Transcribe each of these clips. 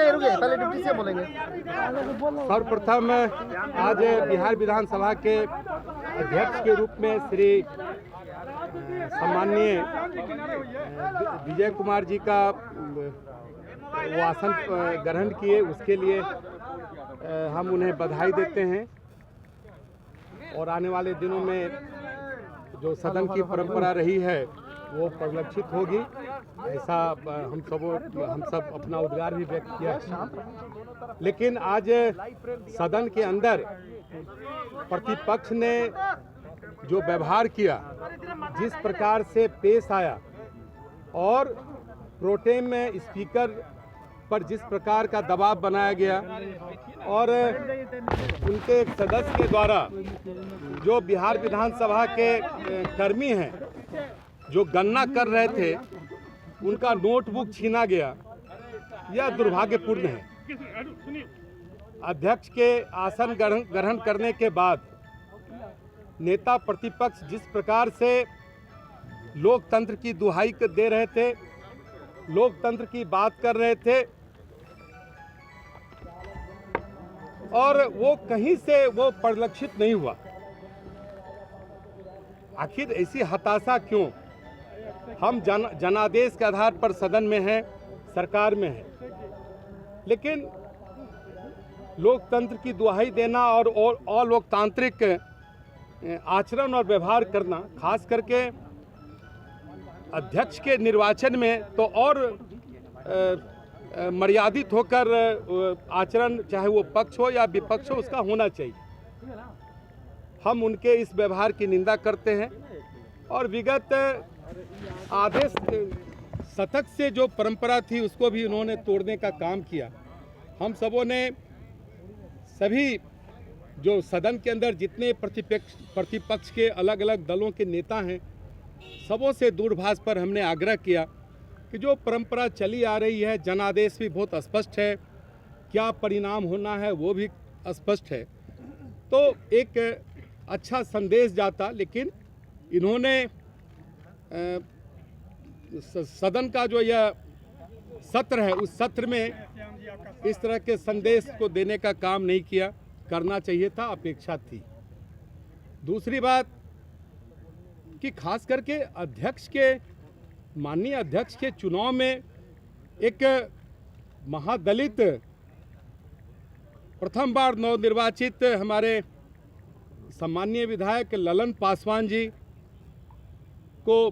रुके पहले deputy CM बोलेंगे। सर्वप्रथम आज बिहार विधानसभा के अध्यक्ष के रूप में श्री सम्माननीय विजय कुमार जी का वो आसन ग्रहण किए, उसके लिए हम उन्हें बधाई देते हैं। और आने वाले दिनों में जो सदन की परंपरा रही है वो परिलक्षित होगी, ऐसा हम सब अपना उद्गार भी व्यक्त किया। लेकिन आज सदन के अंदर प्रतिपक्ष ने जो व्यवहार किया, जिस प्रकार से पेश आया और प्रोटेम में स्पीकर पर जिस प्रकार का दबाव बनाया गया और उनके एक सदस्य के द्वारा जो बिहार विधानसभा के कर्मी हैं जो गणना कर रहे थे उनका नोटबुक छीना गया, यह दुर्भाग्यपूर्ण है। अध्यक्ष के आसन ग्रहण करने के बाद नेता प्रतिपक्ष जिस प्रकार से लोकतंत्र की दुहाई दे रहे थे, लोकतंत्र की बात कर रहे थे और वो कहीं से वो परिलक्षित नहीं हुआ। आखिर ऐसी हताशा क्यों? हम जनादेश के आधार पर सदन में हैं, सरकार में हैं, लेकिन लोकतंत्र की दुहाई देना और अलोकतांत्रिक आचरण और व्यवहार करना, खास करके अध्यक्ष के निर्वाचन में तो और मर्यादित होकर आचरण, चाहे वो पक्ष हो या विपक्ष हो, उसका होना चाहिए। हम उनके इस व्यवहार की निंदा करते हैं और विगत आधे शतक से जो परंपरा थी उसको भी उन्होंने तोड़ने का काम किया। हम सबों ने, सभी जो सदन के अंदर जितने प्रतिपक्ष के अलग अलग दलों के नेता हैं, सबों से दूरभाष पर हमने आग्रह किया कि जो परंपरा चली आ रही है, जनादेश भी बहुत स्पष्ट है, क्या परिणाम होना है वो भी स्पष्ट है, तो एक अच्छा संदेश जाता। लेकिन इन्होंने सदन का जो यह सत्र है, उस सत्र में इस तरह के संदेश को देने का काम नहीं किया, करना चाहिए था, अपेक्षा थी। दूसरी बात कि खास करके माननीय अध्यक्ष के चुनाव में एक महादलित, प्रथम बार नवनिर्वाचित हमारे सम्माननीय विधायक ललन पासवान जी को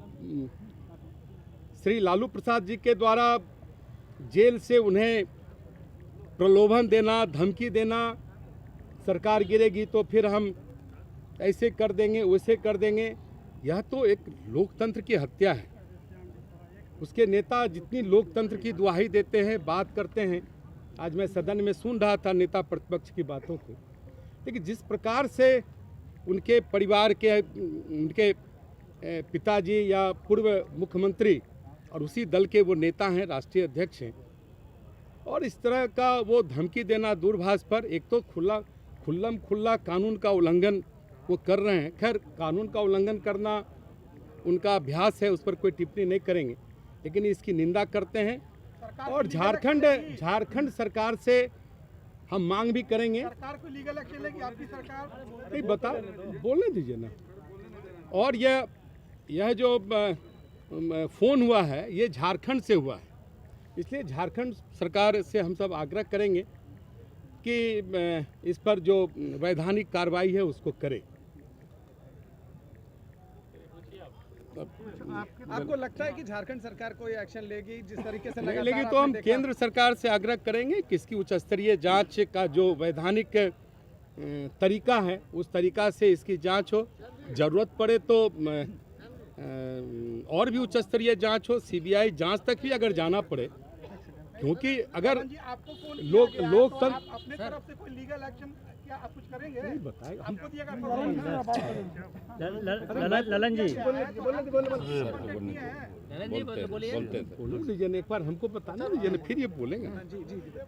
श्री लालू प्रसाद जी के द्वारा जेल से उन्हें प्रलोभन देना, धमकी देना, सरकार गिरेगी तो फिर हम ऐसे कर देंगे, वैसे कर देंगे, यह तो एक लोकतंत्र की हत्या है। उसके नेता जितनी लोकतंत्र की दुहाई देते हैं, बात करते हैं, आज मैं सदन में सुन रहा था नेता प्रतिपक्ष की बातों को, लेकिन जिस प्रकार से उनके परिवार के, उनके पिताजी या पूर्व मुख्यमंत्री और उसी दल के वो नेता हैं, राष्ट्रीय अध्यक्ष हैं, और इस तरह का वो धमकी देना दूरभाष पर, एक तो खुल्लम खुल्ला कानून का उल्लंघन वो कर रहे हैं। खैर, कानून का उल्लंघन करना उनका अभ्यास है, उस पर कोई टिप्पणी नहीं करेंगे, लेकिन इसकी निंदा करते हैं। और झारखंड सरकार से हम मांग भी करेंगे, सरकार को लीगल एक्शन लेगी आपकी सरकार, नहीं बता, बोलने दीजिए ना। और यह जो फ़ोन हुआ है ये झारखंड से हुआ है, इसलिए झारखंड सरकार से हम सब आग्रह करेंगे कि इस पर जो वैधानिक कार्रवाई है उसको करे। आपको लगता है कि झारखंड सरकार कोई एक्शन लेगी जिस तरीके से लेगी? तो हम केंद्र सरकार से आग्रह करेंगे कि इसकी उच्च स्तरीय जांच का जो वैधानिक तरीका है उस तरीका से इसकी जांच हो, जरूरत पड़े तो और भी उच्च स्तरीय जांच हो, सीबीआई जांच तक भी अगर जाना पड़े, क्योंकि अगर लोकतंत्र अपने तरफ से कोई लीगल एक्शन क्या आप कुछ करेंगे? नहीं बताए आपको दिया ललन जी बोलने दीजिए ना, एक बार हमको बताना दीजिए ना, फिर ये बोलेंगे।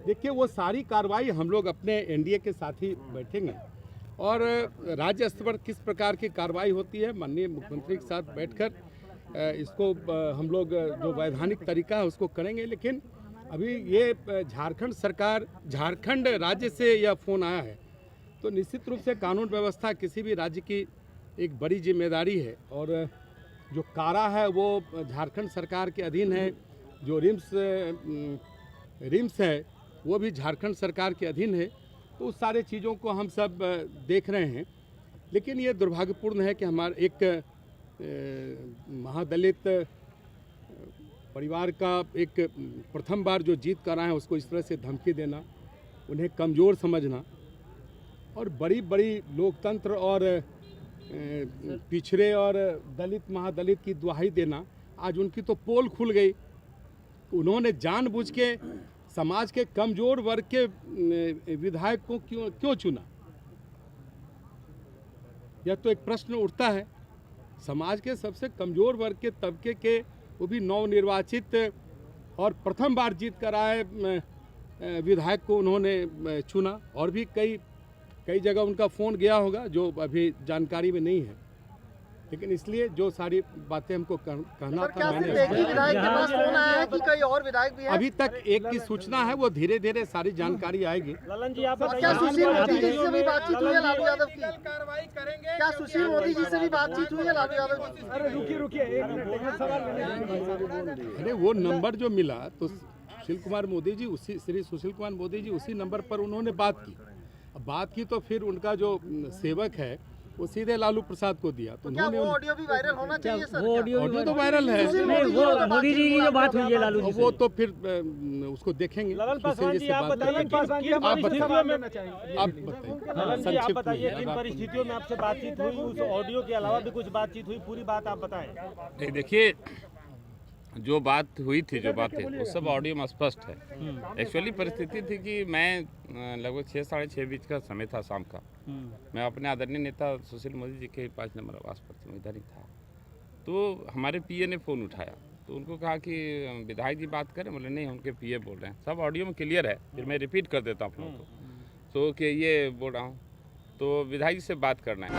देखिए, वो सारी कार्रवाई हम लोग अपने एनडीए के साथ ही बैठेंगे और राज्य स्तर पर किस प्रकार की कार्रवाई होती है, माननीय मुख्यमंत्री के साथ बैठकर इसको हम लोग जो वैधानिक तरीका है उसको करेंगे। लेकिन अभी ये झारखंड सरकार, झारखंड राज्य से यह फ़ोन आया है तो निश्चित रूप से कानून व्यवस्था किसी भी राज्य की एक बड़ी जिम्मेदारी है और जो कारा है वो झारखंड सरकार के अधीन है, जो रिम्स है वो भी झारखंड सरकार के अधीन है। तो उस सारे चीज़ों को हम सब देख रहे हैं, लेकिन ये दुर्भाग्यपूर्ण है कि हमारे एक महादलित परिवार का एक प्रथम बार जो जीत कर आए हैं उसको इस तरह से धमकी देना, उन्हें कमज़ोर समझना और बड़ी बड़ी लोकतंत्र और पिछड़े और दलित महादलित की दुहाई देना। आज उनकी तो पोल खुल गई। उन्होंने जानबूझ के समाज के कमज़ोर वर्ग के विधायक को क्यों चुना? यह तो एक प्रश्न उठता है। समाज के सबसे कमज़ोर वर्ग के तबके के वो भी नवनिर्वाचित और प्रथम बार जीत कर आए विधायक को उन्होंने चुना। और भी कई जगह उनका फ़ोन गया होगा जो अभी जानकारी में नहीं है, लेकिन इसलिए जो सारी बातें हमको कहना था मैंने विधायक के पास फोन आया है कि कई और विधायक भी हैं? अभी तक एक की सूचना है, वो धीरे धीरे सारी जानकारी आएगी। ललन जी आप क्या सुशील मोदी जी से भी बातचीत हुई है लालू यादव की? कार्रवाई करेंगे? क्या सुशील मोदी जी से भी बातचीत हुई है लालू यादव की? अरे रुकिए एक सवाल। अरे वो नंबर जो मिला तो सुशील कुमार मोदी जी श्री सुशील कुमार मोदी जी उसी नंबर पर उन्होंने बात की तो फिर उनका जो सेवक है वो सीधे लालू प्रसाद को दिया। तो क्या वो ऑडियो भी वायरल होना चाहिए सर? ऑडियो तो वायरल है, वो मोदी जी की जो बात हुई है लालू जी से, वो तो फिर उसको देखेंगे। ललन पासवान जी आप बताइए आप बताइए किन परिस्थितियों में आपसे बातचीत हुई, उस ऑडियो के अलावा भी कुछ बातचीत हुई, पूरी बात आप बताएं। देखिए जो बात हुई थी, जो बात है वो सब ऑडियो में स्पष्ट है। एक्चुअली परिस्थिति थी कि मैं लगभग 6 साढ़े 6 बीच का समय था शाम का, मैं अपने आदरणीय नेता सुशील मोदी जी के 5 नंबर आवास पर इधर ही था। तो हमारे पीए ने फ़ोन उठाया तो उनको कहा कि विधायक जी बात करें। बोले नहीं, उनके पीए बोल रहे हैं। सब ऑडियो में क्लियर है, फिर मैं रिपीट कर देता हूँ आप लोगों को। तो कि ये बोल रहा हूँ तो विधायक जी से बात करना है।